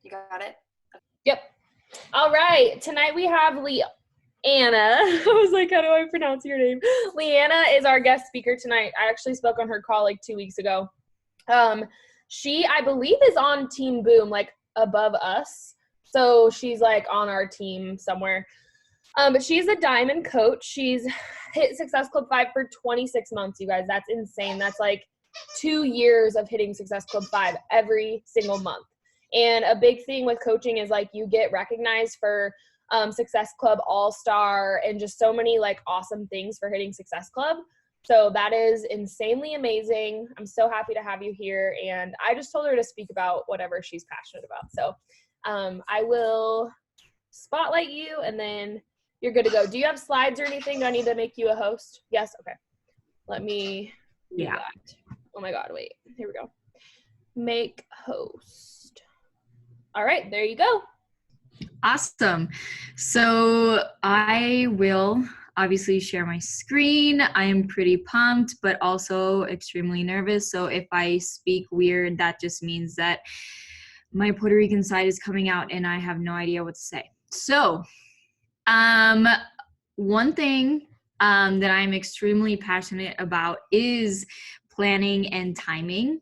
You got it? Yep. All right. Tonight we have Leanna. I was like, how do I pronounce your name? Leanna is our guest speaker tonight. I actually spoke on her call like 2 weeks ago. She, I believe, is on Team Boom, like above us. So she's like on our team somewhere. But she's a diamond coach. She's hit Success Club 5 for 26 months, you guys. That's insane. That's like 2 years of hitting Success Club 5 every single month. And a big thing with coaching is like you get recognized for Success Club All-Star and just so many like awesome things for hitting Success Club. So that is insanely amazing. I'm so happy to have you here. And I just told her to speak about whatever she's passionate about. So I will spotlight you and then you're good to go. Do you have slides or anything? Do I need to make you a host? Yes? Okay. Let me do that. Oh my God, wait. Here we go. Make host. All right, there you go. Awesome. So I will obviously share my screen. I am pretty pumped, but also extremely nervous. So if I speak weird, that just means that my Puerto Rican side is coming out and I have no idea what to say. So one thing that I'm extremely passionate about is planning and timing.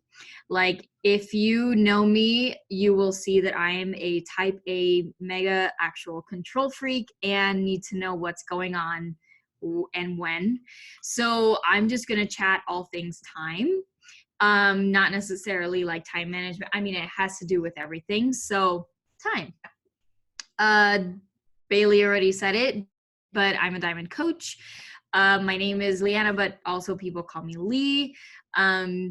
Like, if you know me, you will see that I am a type A mega actual control freak and need to know what's going on and when. So I'm just going to chat all things time. Not necessarily like time management. I mean, it has to do with everything. So time. Bailey already said it, but I'm a diamond coach. My name is Leanna, but also people call me Lee.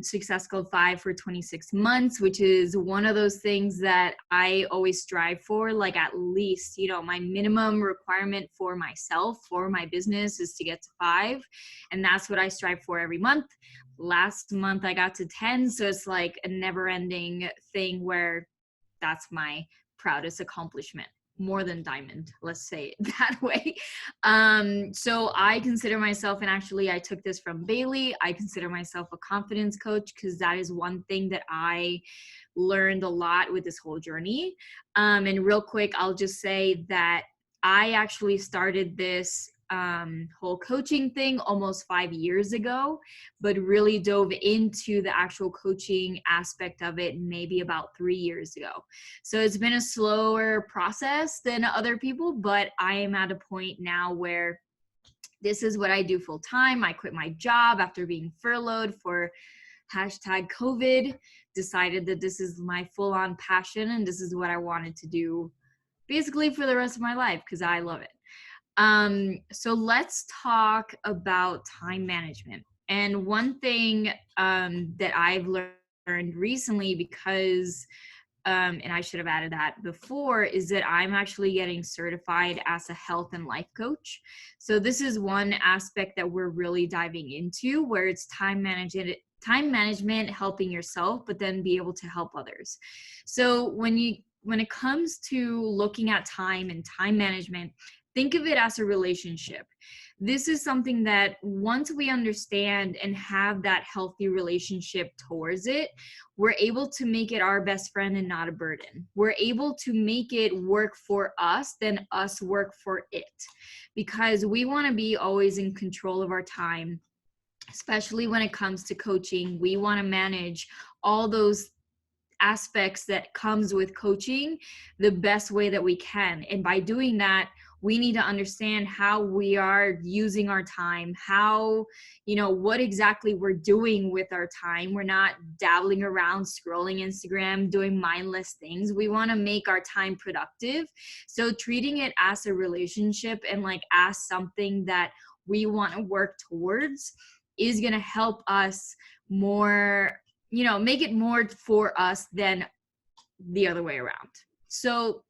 Success Club 5 for 26 months, which is one of those things that I always strive for. Like, at least, you know, my minimum requirement for myself, for my business, is to get to 5. And that's what I strive for every month. Last month I got to 10. So it's like a never ending thing where that's my proudest accomplishment. More than diamond, let's say it that way. So I consider myself, and actually I took this from Bailey, I consider myself a confidence coach, because that is one thing that I learned a lot with this whole journey. And real quick, I'll just say that I actually started this whole coaching thing almost 5 years ago, but really dove into the actual coaching aspect of it maybe about 3 years ago. So it's been a slower process than other people, but I am at a point now where this is what I do full time. I quit my job after being furloughed for #COVID, decided that this is my full on passion and this is what I wanted to do basically for the rest of my life, because I love it. So let's talk about time management. And one thing that I've learned recently, because and I should have added that before, is that I'm actually getting certified as a health and life coach. So this is one aspect that we're really diving into, where it's time management, helping yourself, but then be able to help others. So when it comes to looking at time and time management, think of it as a relationship. This is something that once we understand and have that healthy relationship towards it, we're able to make it our best friend and not a burden. We're able to make it work for us than us work for it, because we want to be always in control of our time, especially when it comes to coaching. We want to manage all those aspects that comes with coaching the best way that we can. And by doing that, we need to understand how we are using our time, how, you know, what exactly we're doing with our time. We're not dabbling around, scrolling Instagram, doing mindless things. We want to make our time productive. So treating it as a relationship and like as something that we want to work towards is going to help us more, you know, make it more for us than the other way around. So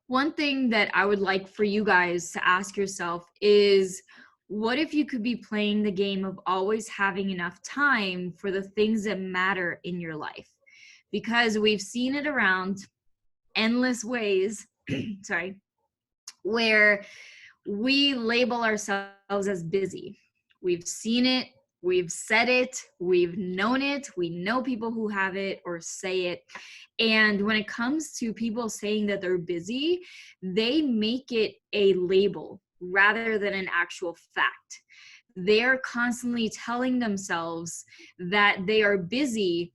one thing that I would like for you guys to ask yourself is, what if you could be playing the game of always having enough time for the things that matter in your life? Because we've seen it around endless ways, sorry, where we label ourselves as busy. We've seen it We've said it, we've known it, we know people who have it or say it. And when it comes to people saying that they're busy, they make it a label rather than an actual fact. They're constantly telling themselves that they are busy.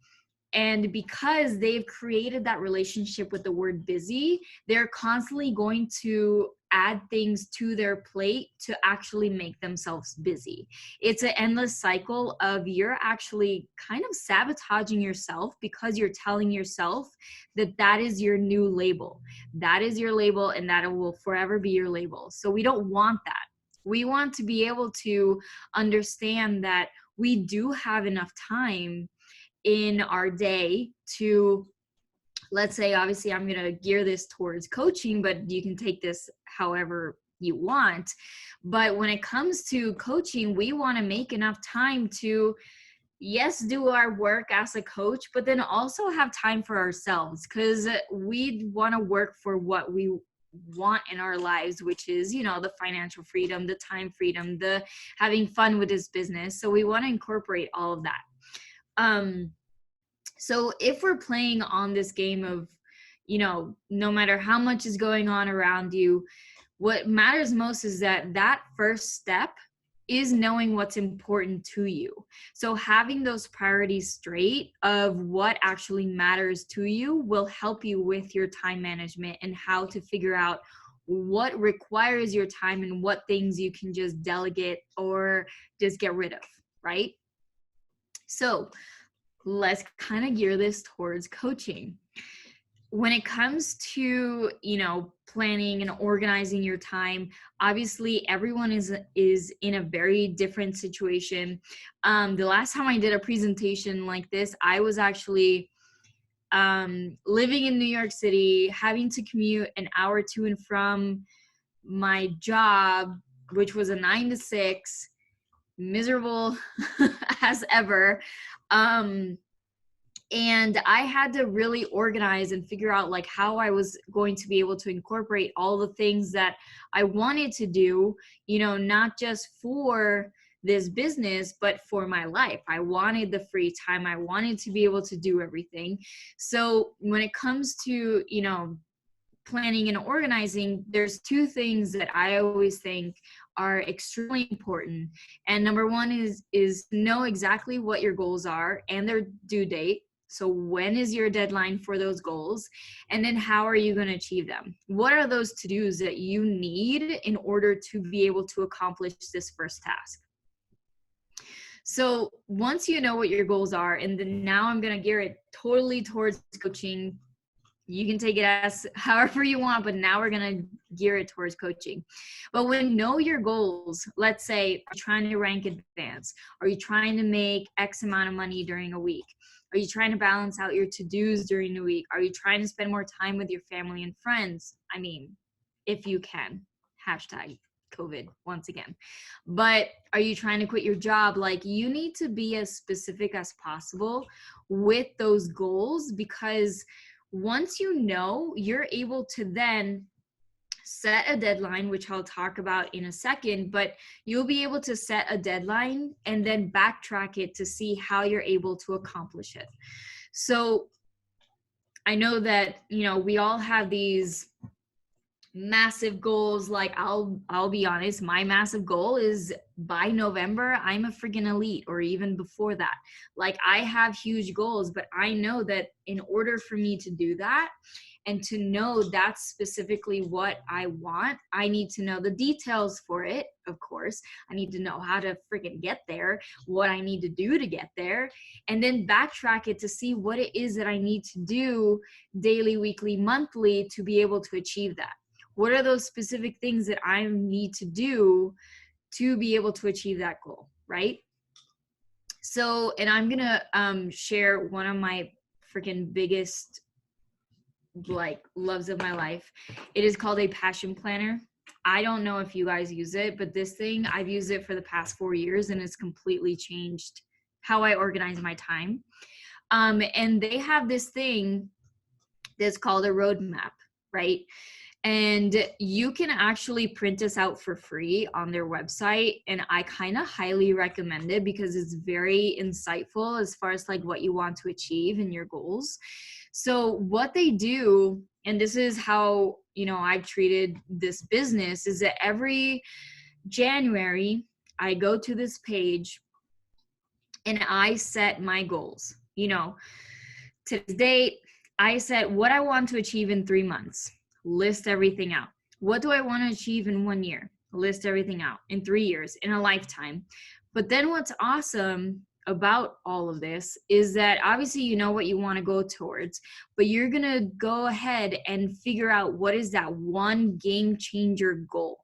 And because they've created that relationship with the word busy, they're constantly going to add things to their plate to actually make themselves busy. It's an endless cycle of you're actually kind of sabotaging yourself because you're telling yourself that that is your new label. That is your label, and that it will forever be your label. So we don't want that. We want to be able to understand that we do have enough time in our day to, let's say, obviously I'm going to gear this towards coaching, but you can take this however you want. But when it comes to coaching, we want to make enough time to, yes, do our work as a coach, but then also have time for ourselves, because we want to work for what we want in our lives, which is, you know, the financial freedom, the time freedom, the having fun with this business. So we want to incorporate all of that. So if we're playing on this game of, you know, no matter how much is going on around you, what matters most is that first step is knowing what's important to you. So having those priorities straight of what actually matters to you will help you with your time management and how to figure out what requires your time and what things you can just delegate or just get rid of, right? So let's kind of gear this towards coaching. When it comes to, you know, planning and organizing your time, obviously everyone is in a very different situation. The last time I did a presentation like this, I was actually living in New York City, having to commute an hour to and from my job, which was a 9 to 6, miserable as ever. And I had to really organize and figure out like how I was going to be able to incorporate all the things that I wanted to do, you know, not just for this business, but for my life. I wanted the free time. I wanted to be able to do everything. So when it comes to, you know, planning and organizing, there's two things that I always think are extremely important. And number one is know exactly what your goals are and their due date. So when is your deadline for those goals? And then how are you going to achieve them? What are those to-dos that you need in order to be able to accomplish this first task? So once you know what your goals are, and then now I'm going to gear it totally towards coaching. You can take it as however you want, but now we're going to gear it towards coaching. But when you know your goals, let's say, are you trying to rank advance? Are you trying to make X amount of money during a week? Are you trying to balance out your to-dos during the week? Are you trying to spend more time with your family and friends? I mean, if you can, hashtag COVID once again. But are you trying to quit your job? Like, you need to be as specific as possible with those goals, because once you know, you're able to then set a deadline, which I'll talk about in a second, but you'll be able to set a deadline and then backtrack it to see how you're able to accomplish it. So I know that, you know, we all have these massive goals. Like I'll be honest, my massive goal is by November, I'm a freaking elite, or even before that. Like, I have huge goals, but I know that in order for me to do that and to know that's specifically what I want, I need to know the details for it. Of course, I need to know how to freaking get there, what I need to do to get there, and then backtrack it to see what it is that I need to do daily, weekly, monthly to be able to achieve that. What are those specific things that I need to do to be able to achieve that goal, right? So, and I'm going to share one of my freaking biggest like loves of my life. It is called a passion planner. I don't know if you guys use it, but this thing, I've used it for the past 4 years, and it's completely changed how I organize my time. And they have this thing that's called a roadmap, right? And you can actually print this out for free on their website. And I kind of highly recommend it because it's very insightful as far as like what you want to achieve in your goals. So what they do, and this is how, you know, I've treated this business, is that every January, I go to this page and I set my goals. You know, to date, I set what I want to achieve in 3 months, list everything out. What do I want to achieve in 1 year? List everything out. In 3 years, in a lifetime. But then what's awesome about all of this is that obviously you know what you want to go towards, but you're going to go ahead and figure out what is that one game changer goal.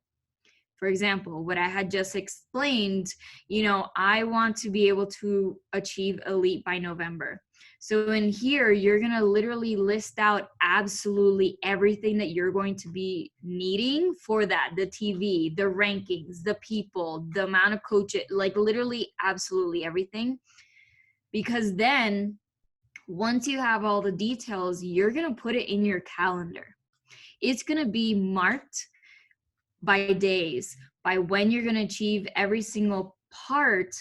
For example, what I had just explained, you know, I want to be able to achieve elite by November. So in here, you're going to literally list out absolutely everything that you're going to be needing for that. The TV, the rankings, the people, the amount of coaches, like literally absolutely everything. Because then once you have all the details, you're going to put it in your calendar. It's going to be marked by days, by when you're going to achieve every single part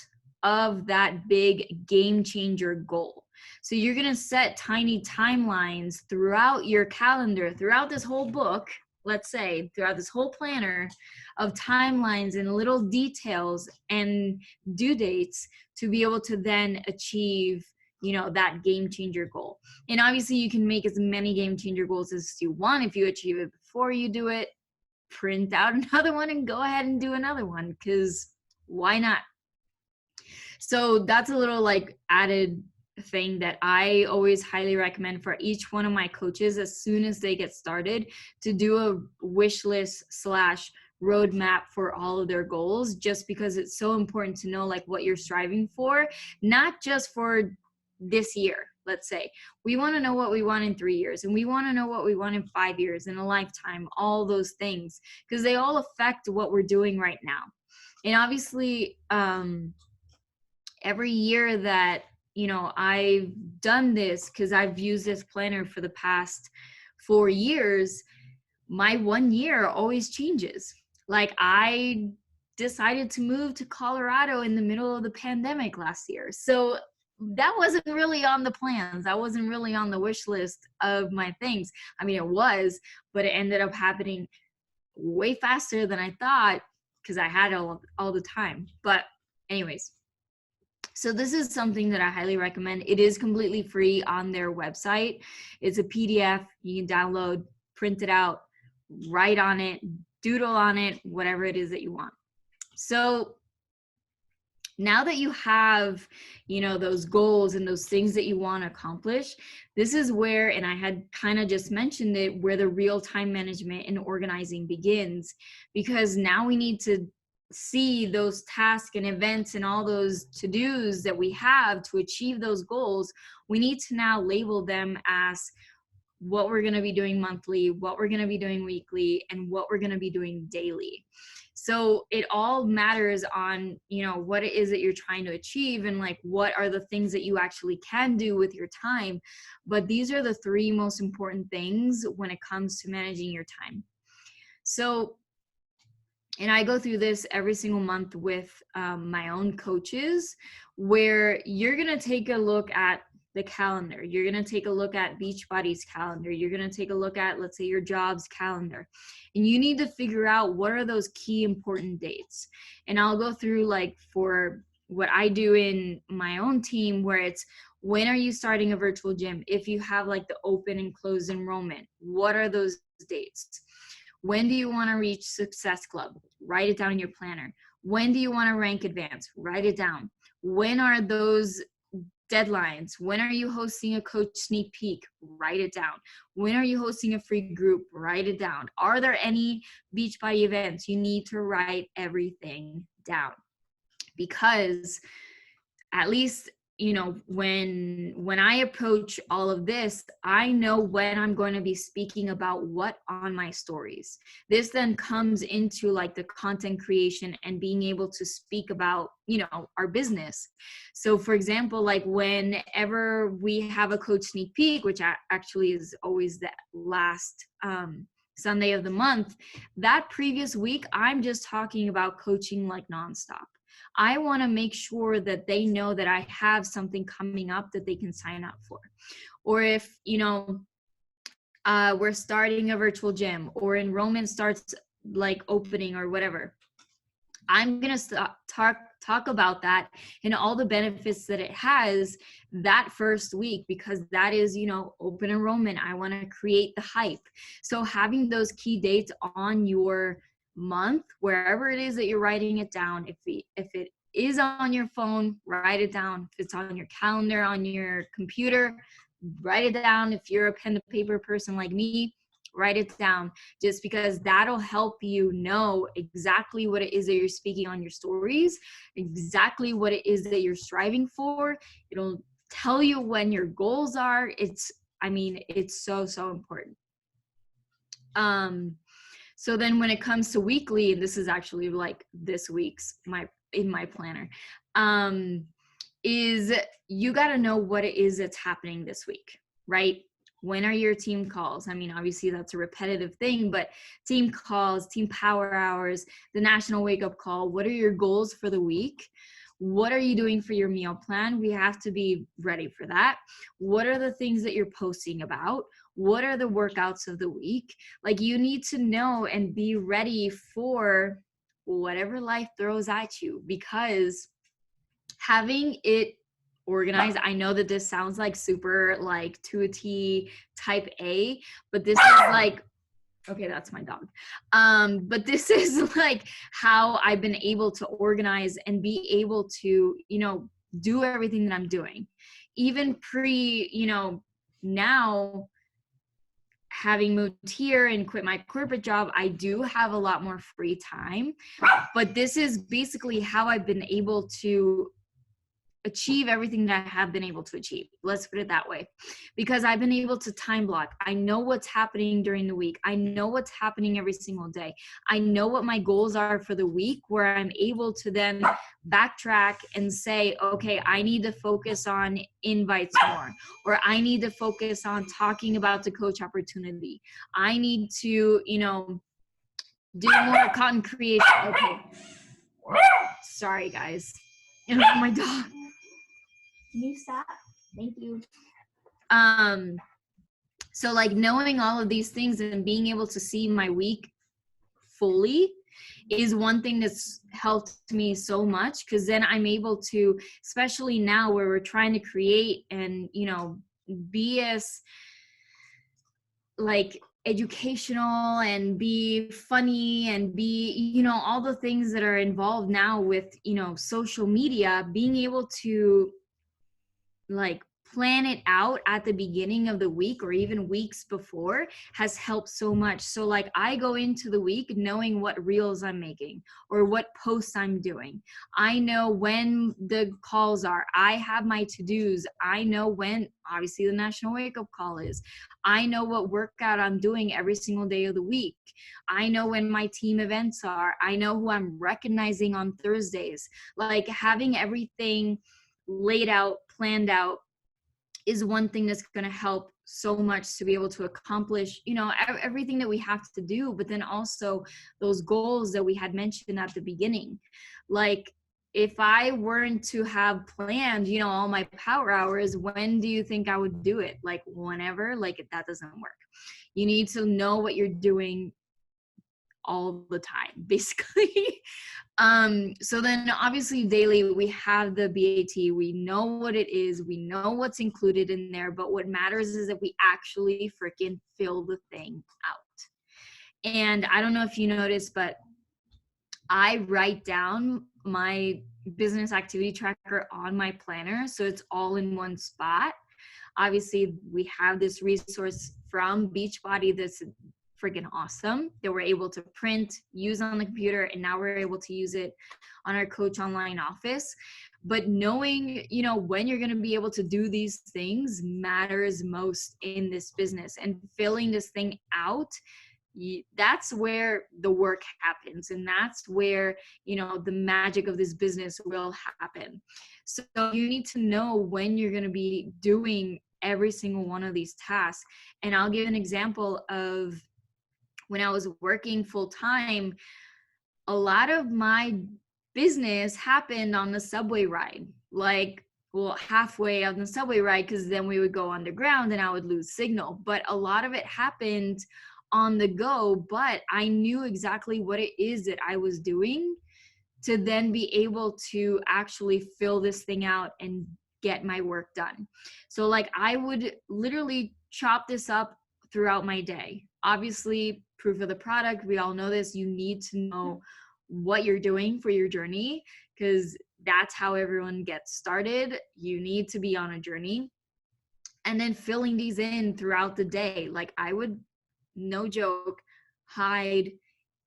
of that big game changer goal. So you're going to set tiny timelines throughout your calendar, throughout this whole book, let's say, throughout this whole planner of timelines and little details and due dates to be able to then achieve, you know, that game changer goal. And obviously you can make as many game changer goals as you want. If you achieve it before you do it, print out another one and go ahead and do another one, because why not? So that's a little like added thing that I always highly recommend for each one of my coaches as soon as they get started, to do a wish list / roadmap for all of their goals, just because it's so important to know like what you're striving for, not just for this year. Let's say we want to know what we want in 3 years, and we want to know what we want in 5 years, in a lifetime, all those things, because they all affect what we're doing right now. And obviously, every year that, you know, I've done this, because I've used this planner for the past 4 years, my 1 year always changes. Like I decided to move to Colorado in the middle of the pandemic last year. So that wasn't really on the plans. That wasn't really on the wish list of my things. I mean, it was, but it ended up happening way faster than I thought because I had all the time. But anyways, so this is something that I highly recommend. It is completely free on their website. It's a PDF you can download, print it out, write on it, doodle on it, whatever it is that you want. So now that you have, you know, those goals and those things that you want to accomplish, this is where, and I had kind of just mentioned it, where the real time management and organizing begins, because now we need to see those tasks and events and all those to-dos that we have to achieve those goals. We need to now label them as what we're going to be doing monthly, what we're going to be doing weekly, and what we're going to be doing daily. So it all matters on, you know, what it is that you're trying to achieve and like what are the things that you actually can do with your time. But these are the 3 most important things when it comes to managing your time. So, and I go through this every single month with my own coaches, where you're going to take a look at the calendar. You're going to take a look at Beachbody's calendar. You're going to take a look at, let's say, your job's calendar. And you need to figure out what are those key important dates. And I'll go through like for what I do in my own team, where it's, when are you starting a virtual gym? If you have like the open and closed enrollment, what are those dates? When do you want to reach Success Club? Write it down in your planner. When do you want to rank advance? Write it down. When are those deadlines? When are you hosting a coach sneak peek? Write it down. When are you hosting a free group? Write it down. Are there any Beachbody events? You need to write everything down, because at least, you know, when I approach all of this, I know when I'm going to be speaking about what on my stories. This then comes into like the content creation and being able to speak about, you know, our business. So for example, like whenever we have a coach sneak peek, which actually is always the last Sunday of the month, that previous week, I'm just talking about coaching like nonstop. I want to make sure that they know that I have something coming up that they can sign up for. Or if, we're starting a virtual gym, or enrollment starts like opening or whatever, I'm going to talk about that and all the benefits that it has that first week, because that is, open enrollment. I want to create the hype. So having those key dates on your month, wherever it is that you're writing it down, if it is on your phone, write it down. If it's on your calendar, on your computer, write it down. If you're a pen to paper person like me, write it down, just because that'll help you know exactly what it is that you're speaking on your stories, exactly what it is that you're striving for. It'll tell you when your goals are. It's so, so important. So then when it comes to weekly, this is actually like this week's in my planner, is you got to know what it is that's happening this week, right? When are your team calls? Obviously that's a repetitive thing, but team calls, team power hours, the national wake up call, what are your goals for the week? What are you doing for your meal plan? We have to be ready for that. What are the things that you're posting about? What are the workouts of the week? Like, you need to know and be ready for whatever life throws at you, because having it organized, I know that this sounds like super like to a T type A, but this is like, okay, that's my dog. But this is like how I've been able to organize and be able to, do everything that I'm doing. Even now, having moved here and quit my corporate job, I do have a lot more free time. But this is basically how I've been able to achieve everything that I have been able to achieve. Let's put it that way. Because I've been able to time block. I know what's happening during the week. I know what's happening every single day. I know what my goals are for the week, where I'm able to then backtrack and say, okay, I need to focus on invites more, or I need to focus on talking about the coach opportunity. I need to, do more content creation. Okay. Sorry, guys. My dog. Can you stop? Thank you. So like knowing all of these things and being able to see my week fully is one thing that's helped me so much, because then I'm able to, especially now where we're trying to create and, be as like educational and be funny and be, all the things that are involved now with, social media, being able to like plan it out at the beginning of the week or even weeks before has helped so much. So like I go into the week knowing what reels I'm making or what posts I'm doing. I know when the calls are. I have my to-dos. I know when obviously the national wake up call is. I know what workout I'm doing every single day of the week. I know when my team events are. I know who I'm recognizing on Thursdays. Like having everything laid out, planned out is one thing that's going to help so much to be able to accomplish, everything that we have to do, but then also those goals that we had mentioned at the beginning. Like if I weren't to have planned, all my power hours, when do you think I would do it? Like whenever? Like that doesn't work. You need to know what you're doing all the time, basically. So then obviously daily we have the BAT, we know what it is, we know what's included in there, but what matters is that we actually freaking fill the thing out. And I don't know if you noticed, but I write down my business activity tracker on my planner, so it's all in one spot. Obviously we have this resource from Beachbody that's freaking awesome that we're able to print, use on the computer, and now we're able to use it on our Coach Online office. But knowing, when you're going to be able to do these things matters most in this business, and filling this thing out, that's where the work happens, and that's where the magic of this business will happen. So you need to know when you're going to be doing every single one of these tasks. And I'll give an example of when I was working full time, a lot of my business happened on the subway ride, like, well, halfway on the subway ride, because then we would go underground and I would lose signal. But a lot of it happened on the go, but I knew exactly what it is that I was doing to then be able to actually fill this thing out and get my work done. So like I would literally chop this up throughout my day. Obviously, proof of the product, we all know this, you need to know what you're doing for your journey, because that's how everyone gets started. You need to be on a journey. And then filling these in throughout the day. Like I would, no joke, hide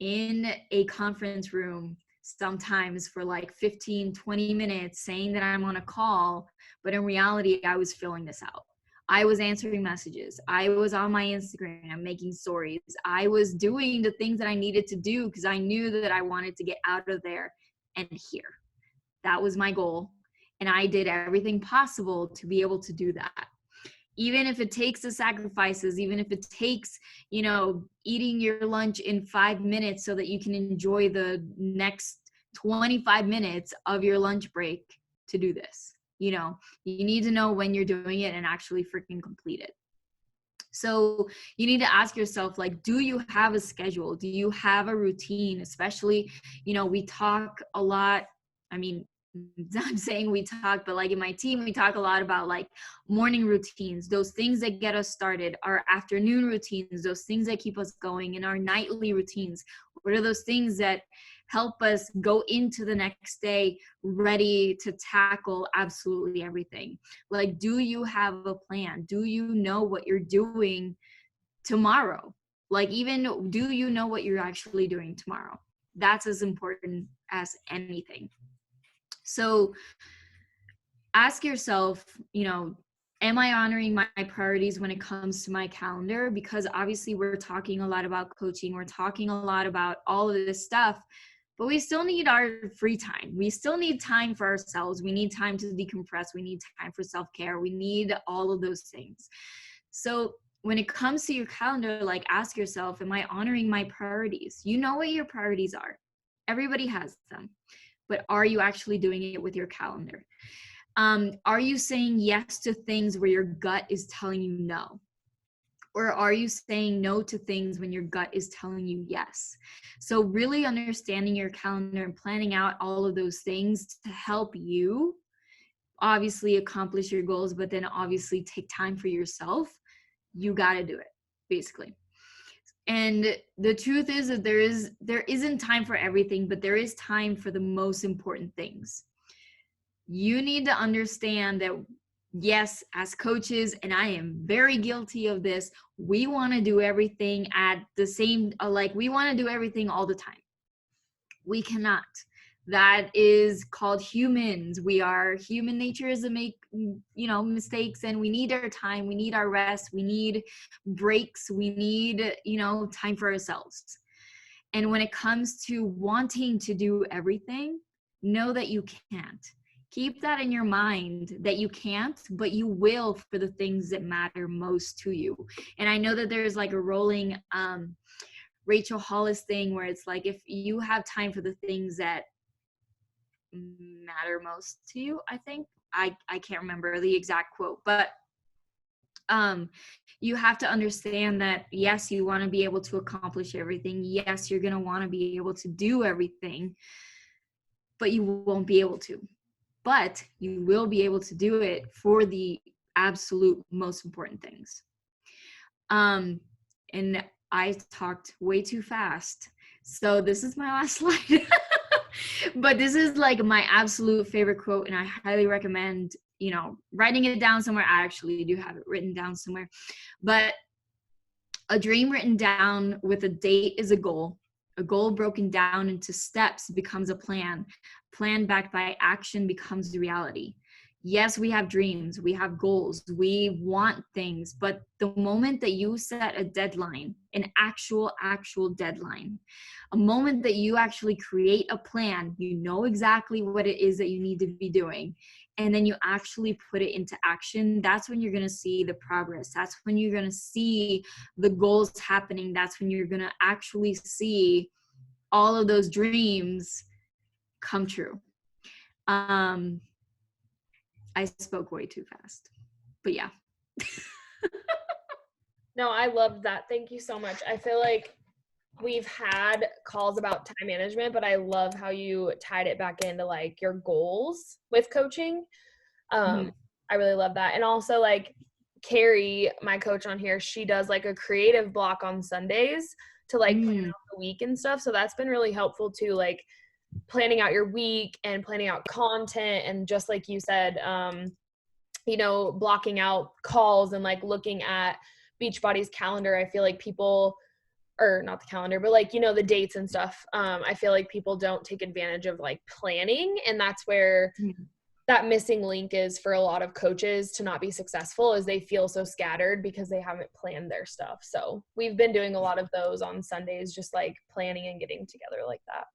in a conference room sometimes for like 15-20 minutes saying that I'm on a call, but in reality I was filling this out. I was answering messages, I was on my Instagram making stories, I was doing the things that I needed to do because I knew that I wanted to get out of there and here. That was my goal, and I did everything possible to be able to do that. Even if it takes the sacrifices, even if it takes, eating your lunch in 5 minutes so that you can enjoy the next 25 minutes of your lunch break to do this. You need to know when you're doing it and actually freaking complete it. So you need to ask yourself, like, do you have a schedule? Do you have a routine? Especially, we talk a lot. I mean, I'm saying we talk, but like in my team, we talk a lot about like morning routines, those things that get us started, our afternoon routines, those things that keep us going, and our nightly routines. What are those things that help us go into the next day ready to tackle absolutely everything? Like, do you have a plan? Do you know what you're doing tomorrow? Like, even do you know what you're actually doing tomorrow? That's as important as anything. So ask yourself, am I honoring my priorities when it comes to my calendar? Because obviously we're talking a lot about coaching. We're talking a lot about all of this stuff, but we still need our free time. We still need time for ourselves. We need time to decompress. We need time for self-care. We need all of those things. So when it comes to your calendar, like, ask yourself, am I honoring my priorities? You know what your priorities are. Everybody has them. But are you actually doing it with your calendar? Are you saying yes to things where your gut is telling you no? Or are you saying no to things when your gut is telling you yes? So really understanding your calendar and planning out all of those things to help you obviously accomplish your goals, but then obviously take time for yourself. You got to do it, basically. And the truth is that there isn't time for everything, but there is time for the most important things. You need to understand that, yes, as coaches, and I am very guilty of this, we want to do everything at the same, we want to do everything all the time. We cannot. That is called humans. Human nature is to make, mistakes, and we need our time. We need our rest. We need breaks. We need, time for ourselves. And when it comes to wanting to do everything, know that you can't. Keep that in your mind that you can't, but you will for the things that matter most to you. And I know that there's like a rolling Rachel Hollis thing where it's like, if you have time for the things that matter most to you, I think, I can't remember the exact quote, but you have to understand that, yes, you want to be able to accomplish everything. Yes, you're going to want to be able to do everything, but you won't be able to. But you will be able to do it for the absolute most important things. And I talked way too fast. So this is my last slide. But this is like my absolute favorite quote, and I highly recommend, writing it down somewhere. I actually do have it written down somewhere. But a dream written down with a date is a goal. A goal broken down into steps becomes a plan. Plan backed by action becomes reality. yes, we have dreams, we have goals, we want things, but the moment that you set a deadline, an actual deadline, a moment that you actually create a plan, you know exactly what it is that you need to be doing, and then you actually put it into action, that's when you're going to see the progress. That's when you're going to see the goals happening. That's when you're going to actually see all of those dreams come true. I spoke way too fast, but yeah. No, I loved that. Thank you so much. I feel like we've had calls about time management, but I love how you tied it back into like your goals with coaching. Mhm. I really love that. And also like Carrie, my coach on here, she does like a creative block on Sundays to like plan Mm. out the week and stuff. So that's been really helpful too, like planning out your week and planning out content. And just like you said, you know, blocking out calls and like looking at Beachbody's calendar. I feel like people, or not the calendar, but like, you know, the dates and stuff. I feel like people don't take advantage of like planning. And that's where Mhm. that missing link is for a lot of coaches to not be successful, is they feel so scattered because they haven't planned their stuff. So we've been doing a lot of those on Sundays, just like planning and getting together like that.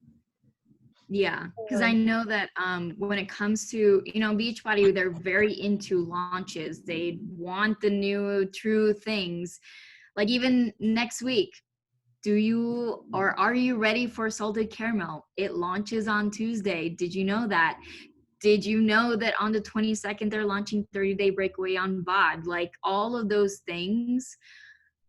Yeah, because I know that when it comes to, you know, Beachbody, they're very into launches. They want the new true things. Like even next week, do you or are you ready for salted caramel? It launches on Tuesday. Did you know that? Did you know that on the 22nd they're launching 30-day breakaway on BOD? Like all of those things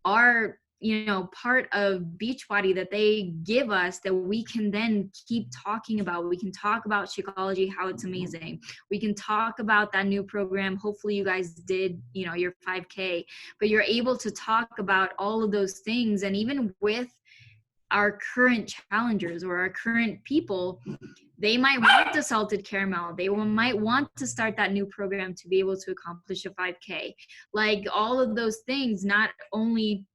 are, you know, part of Beachbody that they give us that we can then keep talking about. We can talk about Shakeology, how it's amazing. We can talk about that new program. Hopefully you guys did, you know, your 5K, but you're able to talk about all of those things. And even with our current challengers or our current people, they might want the salted caramel. They might want to start that new program to be able to accomplish a 5K. Like all of those things, not only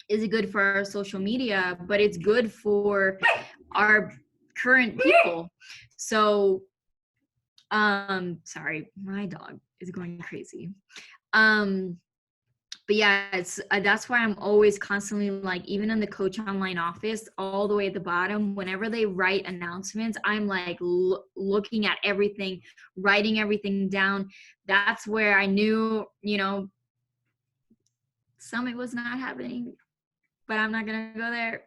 is it good for our social media, but it's good for our current people. So, sorry, my dog is going crazy. But yeah, it's that's why I'm always constantly like, even in the coach online office, all the way at the bottom, whenever they write announcements, I'm like looking at everything, writing everything down. That's where I knew, you know, Summit was not happening, but I'm not gonna go there.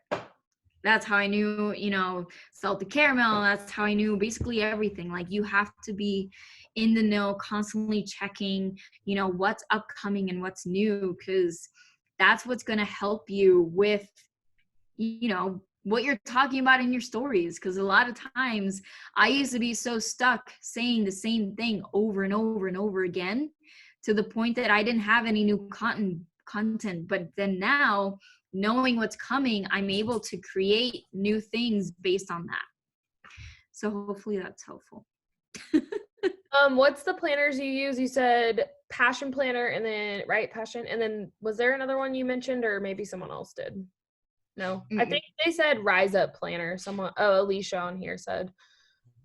That's how I knew, you know, salted caramel. That's how I knew basically everything. Like you have to be in the know, constantly checking, you know, what's upcoming and what's new, because that's what's going to help you with, you know, what you're talking about in your stories. Because a lot of times I used to be so stuck saying the same thing over and over and over again, to the point that I didn't have any new content. But then now, knowing what's coming, I'm able to create new things based on that. So hopefully that's helpful. What's the planners you use? You said Passion Planner, and then Passion, and then was there another one you mentioned, or maybe someone else did? No, I think they said Rise Up Planner. Someone, Alicia on here said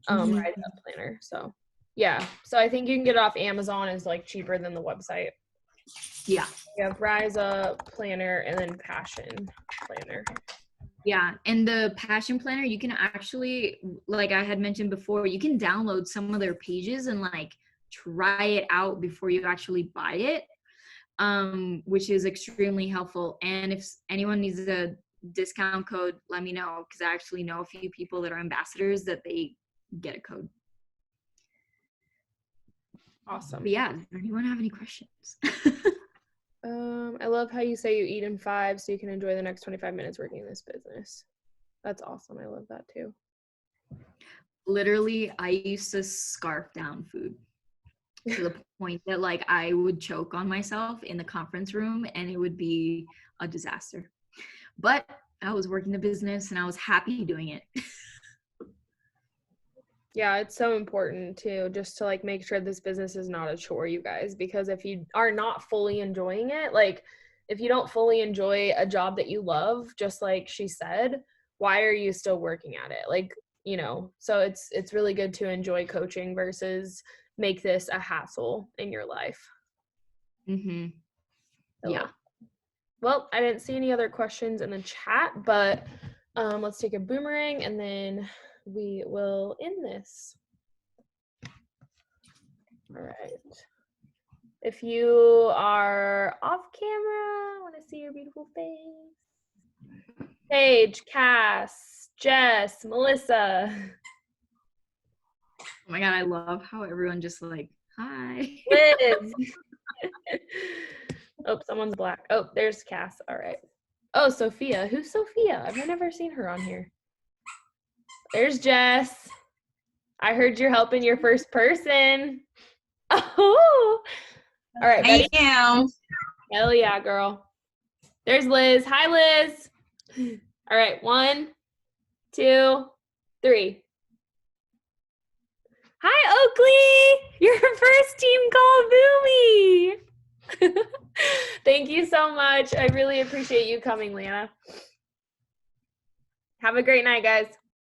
Rise Up Planner. So yeah, so I think you can get it off Amazon. Is like cheaper than the website. Yeah. You have Rise Up Planner and then Passion Planner. Yeah, and the Passion Planner, you can actually, like I had mentioned before, you can download some of their pages and like try it out before you actually buy it, which is extremely helpful. And if anyone needs a discount code, let me know, because I actually know a few people that are ambassadors that they get a code. Awesome. But yeah, does anyone have any questions? I love how you say you eat in 5 so you can enjoy the next 25 minutes working in this business. That's awesome. I love that too. Literally, I used to scarf down food to the point that like I would choke on myself in the conference room and it would be a disaster. But I was working the business and I was happy doing it. Yeah, it's so important too, just to like make sure this business is not a chore, you guys, because if you are not fully enjoying it, like if you don't fully enjoy a job that you love, just like she said, why are you still working at it? Like, you know, so it's really good to enjoy coaching versus make this a hassle in your life. Mm-hmm. So, Yeah. well, I didn't see any other questions in the chat, but let's take a boomerang and then we will end this. All right. If you are off camera, I want to see your beautiful face. Paige, Cass, Jess, Melissa. Oh my God, I love how everyone just like, hi. Liz. Oh, someone's black. Oh, there's Cass. All right. Oh, Sophia. Who's Sophia? I've never seen her on here. There's Jess. I heard you're helping your first person. Oh. All right. Ready? I am. Hell yeah, girl. There's Liz. Hi, Liz. All right. 1, 2, 3. Hi, Oakley. Your first team call, Boomy. Thank you so much. I really appreciate you coming, Leanna. Have a great night, guys.